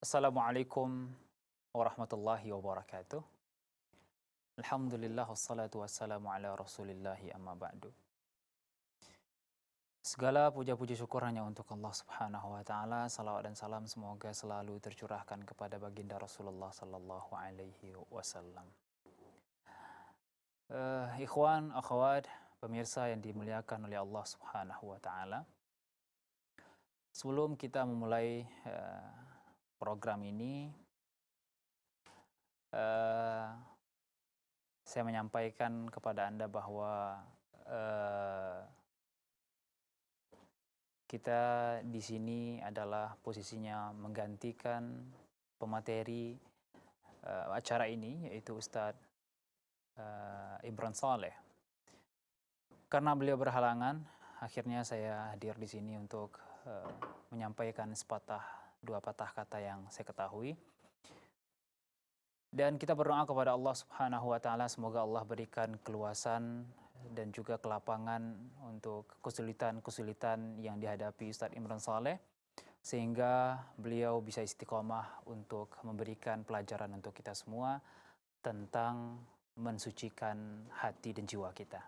Assalamualaikum warahmatullahi wabarakatuh. Alhamdulillah wassalatu wassalamu ala rasulillahi amma ba'du. Segala puja-puji syukur hanya untuk Allah Subhanahu wa taala. Salawat dan salam semoga selalu tercurahkan kepada baginda Rasulullah sallallahu alaihi wasallam. Ikhwan, akhwat, pemirsa yang dimuliakan oleh Allah Subhanahu wa taala. Sebelum kita memulai program ini, eh, saya menyampaikan kepada Anda bahwa kita di sini adalah posisinya menggantikan pemateri acara ini, yaitu Ustadz Imran Saleh. Karena beliau berhalangan, akhirnya saya hadir di sini untuk menyampaikan dua patah kata yang saya ketahui. Dan kita berdoa kepada Allah Subhanahu wa taala, semoga Allah berikan keluasan dan juga kelapangan untuk kesulitan-kesulitan yang dihadapi Ustadz Imran Saleh, sehingga beliau bisa istiqomah untuk memberikan pelajaran untuk kita semua tentang mensucikan hati dan jiwa kita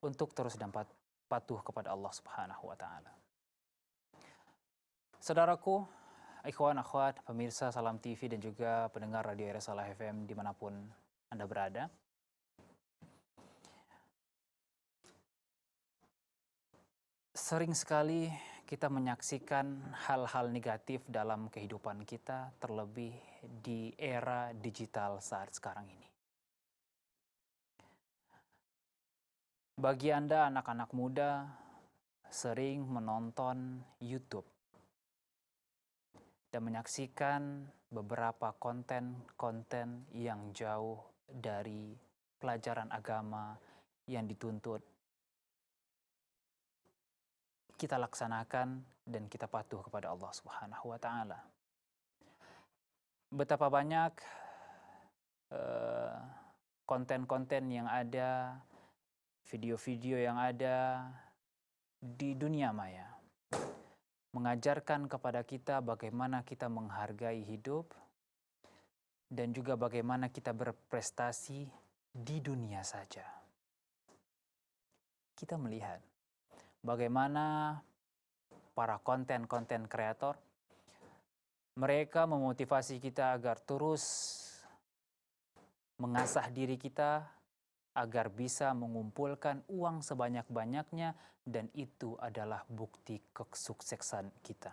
untuk terus dapat patuh kepada Allah Subhanahu wa taala. Saudaraku, ikhwan, akhwat, pemirsa Salam TV dan juga pendengar Radio Risalah FM dimanapun Anda berada. Sering sekali kita menyaksikan hal-hal negatif dalam kehidupan kita, terlebih di era digital saat sekarang ini. Bagi Anda anak-anak muda sering menonton YouTube dan menyaksikan beberapa konten-konten yang jauh dari pelajaran agama yang dituntut kita laksanakan dan kita patuh kepada Allah Subhanahu wa taala. Betapa banyak konten-konten yang ada, video-video yang ada di dunia maya, mengajarkan kepada kita bagaimana kita menghargai hidup dan juga bagaimana kita berprestasi di dunia saja. Kita melihat bagaimana para konten-konten kreator, mereka memotivasi kita agar terus mengasah diri kita agar bisa mengumpulkan uang sebanyak-banyaknya, dan itu adalah bukti kesuksesan kita.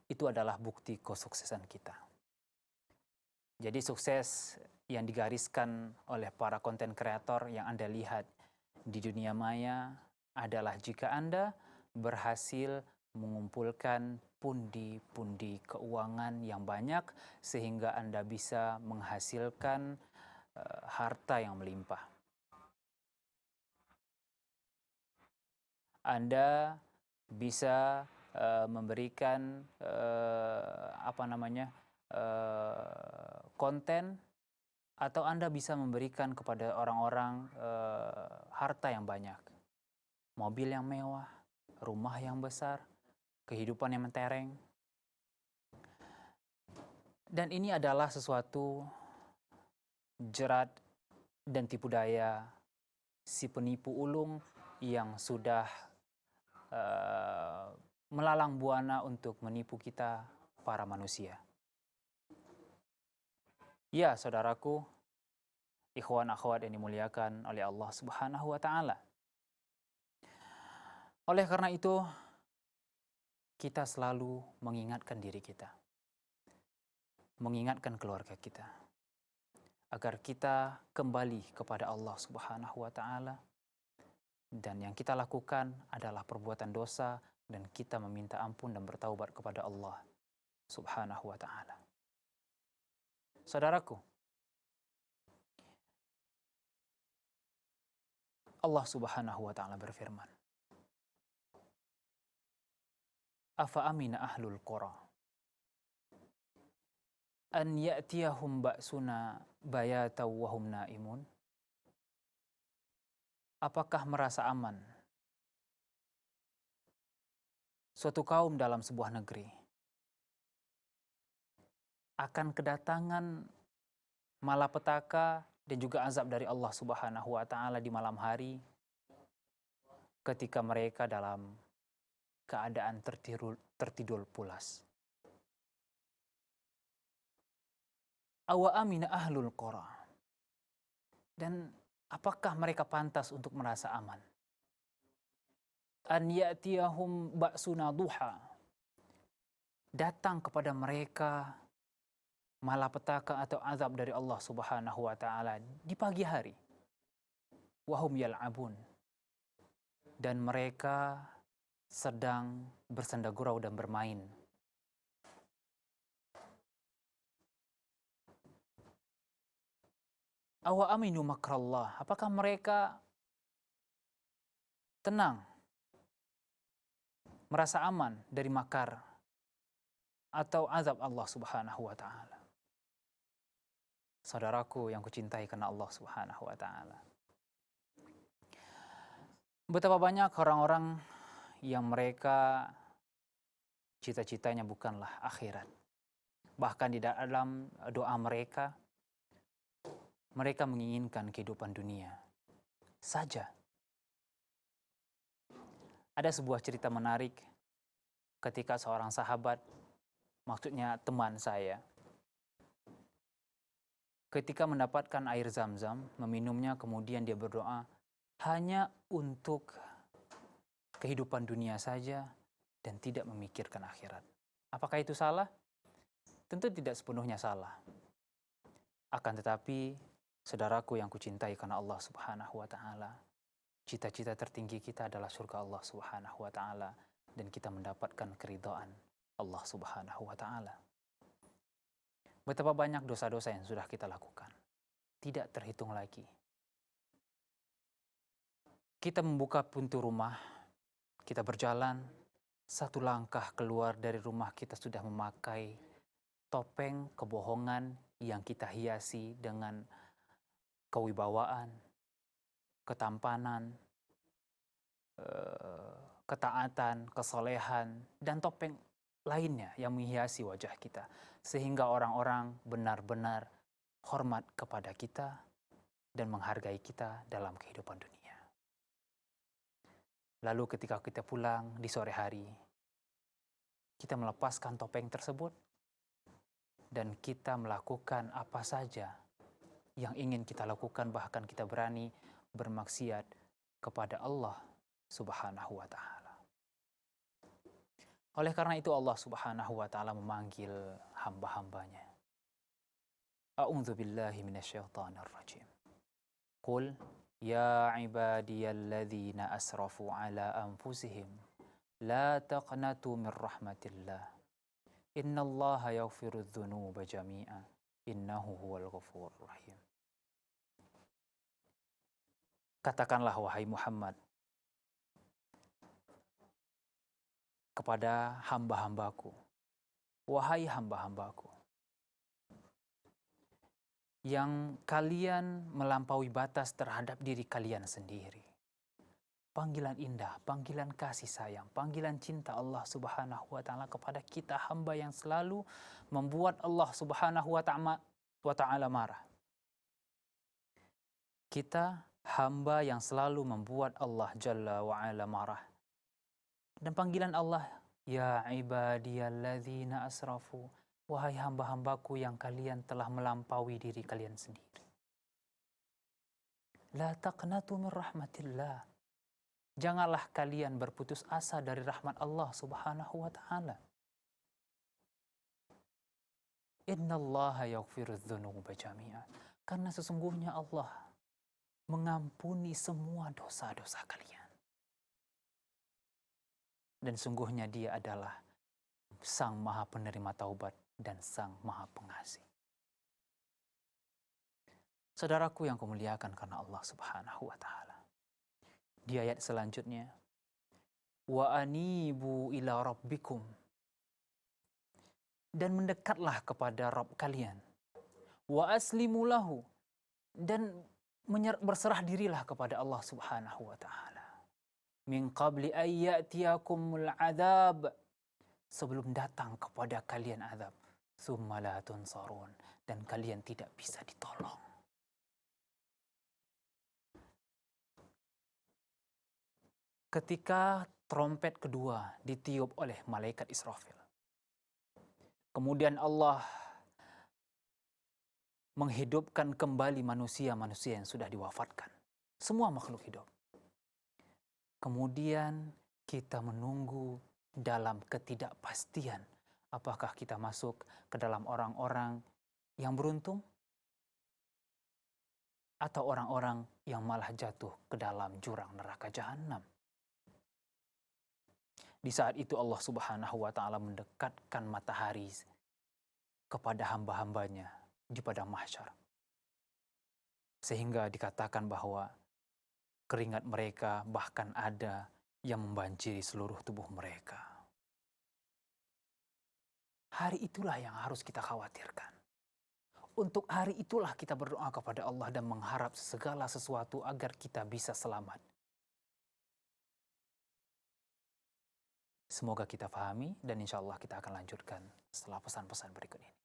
Itu adalah bukti kesuksesan kita. Jadi sukses yang digariskan oleh para konten kreator yang Anda lihat di dunia maya adalah jika Anda berhasil mengumpulkan pundi-pundi keuangan yang banyak sehingga Anda bisa menghasilkan harta yang melimpah. Anda bisa memberikan konten, atau Anda bisa memberikan kepada orang-orang harta yang banyak, mobil yang mewah, rumah yang besar, kehidupan yang mentereng. Dan ini adalah sesuatu jerat dan tipu daya si penipu ulung yang sudah melalang buana untuk menipu kita para manusia. Ya, saudaraku, ikhwan akhwat yang dimuliakan oleh Allah Subhanahu wa taala. Oleh karena itu, kita selalu mengingatkan diri kita, mengingatkan keluarga kita, agar kita kembali kepada Allah Subhanahu wa taala, dan yang kita lakukan adalah perbuatan dosa dan kita meminta ampun dan bertaubat kepada Allah Subhanahu wa taala. Saudaraku, Allah Subhanahu wa taala berfirman, "Afa amina ahlul qura an ya'tiyahum ba'suna bayatan wa hum naimun?" Apakah merasa aman suatu kaum dalam sebuah negeri akan kedatangan malapetaka dan juga azab dari Allah Subhanahu wa taala di malam hari ketika mereka dalam keadaan tertidur pulas. Awa amina ahlul qura. Dan apakah mereka pantas untuk merasa aman? An ya'tiyahum ba'suna duha. Datang kepada mereka malapetaka atau azab dari Allah Subhanahu wa taala di pagi hari. Wahum yal'abun. Dan mereka sedang bersenda gurau dan bermain. Awa aminu makrallah. Apakah mereka tenang, merasa aman dari makar atau azab Allah Subhanahu wa taala? Saudaraku yang kucintai karena Allah Subhanahu wa taala. Betapa banyak orang-orang yang mereka cita-citanya bukanlah akhirat. Bahkan di dalam doa mereka menginginkan kehidupan dunia saja. Ada sebuah cerita menarik ketika seorang sahabat, maksudnya teman saya, ketika mendapatkan air Zam-Zam, meminumnya, kemudian dia berdoa hanya untuk kehidupan dunia saja dan tidak memikirkan akhirat. Apakah itu salah? Tentu tidak sepenuhnya salah. Akan tetapi, saudaraku yang kucintai karena Allah Subhanahu wa taala, cita-cita tertinggi kita adalah surga Allah Subhanahu wa taala dan kita mendapatkan keridhaan Allah Subhanahu wa taala. Betapa banyak dosa-dosa yang sudah kita lakukan, tidak terhitung lagi. Kita membuka pintu rumah, kita berjalan, satu langkah keluar dari rumah kita sudah memakai topeng kebohongan yang kita hiasi dengan kewibawaan, ketampanan, ketaatan, kesolehan, dan topeng lainnya yang menghiasi wajah kita. Sehingga orang-orang benar-benar hormat kepada kita dan menghargai kita dalam kehidupan dunia. Lalu ketika kita pulang di sore hari, kita melepaskan topeng tersebut dan kita melakukan apa saja yang ingin kita lakukan, bahkan kita berani bermaksiat kepada Allah Subhanahu wa taala. Oleh karena itu Allah Subhanahu wa taala memanggil hamba-hambanya. A'udzu billahi minasyaitonir rajim. Qul ya ibadiyalladzina asrafu ala anfusihim la taqnatu min rahmatillah. Innallaha yaghfirudz dzunuba jami'a. Innahu huwal ghafurur rahim. Katakanlah wahai Muhammad kepada hamba-hambaku, wahai hamba-hambaku, yang kalian melampaui batas terhadap diri kalian sendiri. Panggilan indah, panggilan kasih sayang, panggilan cinta Allah Subhanahu wa taala kepada kita hamba yang selalu membuat Allah Subhanahu wa taala marah. Kita hamba yang selalu membuat Allah Jalla wa ala marah. Dan panggilan Allah, ya ibadiyalladzina asrafu, wahai hamba-hambaku yang kalian telah melampaui diri kalian sendiri. La taqnatu min rahmatillah. Janganlah kalian berputus asa dari rahmat Allah Subhanahu wa taala. Innallaha yaghfirudz dzunuba jami'a. Karena sesungguhnya Allah mengampuni semua dosa-dosa kalian. Dan sungguhnya Dia adalah Sang Maha Penerima Taubat dan Sang Maha Pengasih. Saudaraku yang kumuliakan karena Allah Subhanahu wa taala. Di ayat selanjutnya, wa anibu ila rabbikum, dan mendekatlah kepada Rabb kalian. Wa aslimu lahu, dan berserah dirilah kepada Allah Subhanahu wa taala. Min qabli ayyatiyakumul adzab, sebelum datang kepada kalian azab. tsumma la tunsarun, dan kalian tidak bisa ditolong. Ketika trompet kedua ditiup oleh malaikat Israfil, kemudian Allah menghidupkan kembali manusia-manusia yang sudah diwafatkan, semua makhluk hidup. Kemudian kita menunggu dalam ketidakpastian, apakah kita masuk ke dalam orang-orang yang beruntung atau orang-orang yang malah jatuh ke dalam jurang neraka jahanam. Di saat itu Allah Subhanahu wa taala mendekatkan matahari kepada hamba-hambanya di padang mahsyar. Sehingga dikatakan bahwa keringat mereka bahkan ada yang membanjiri seluruh tubuh mereka. Hari itulah yang harus kita khawatirkan. Untuk hari itulah kita berdoa kepada Allah dan mengharap segala sesuatu agar kita bisa selamat. Semoga kita pahami dan insya Allah kita akan lanjutkan setelah pesan-pesan berikut ini.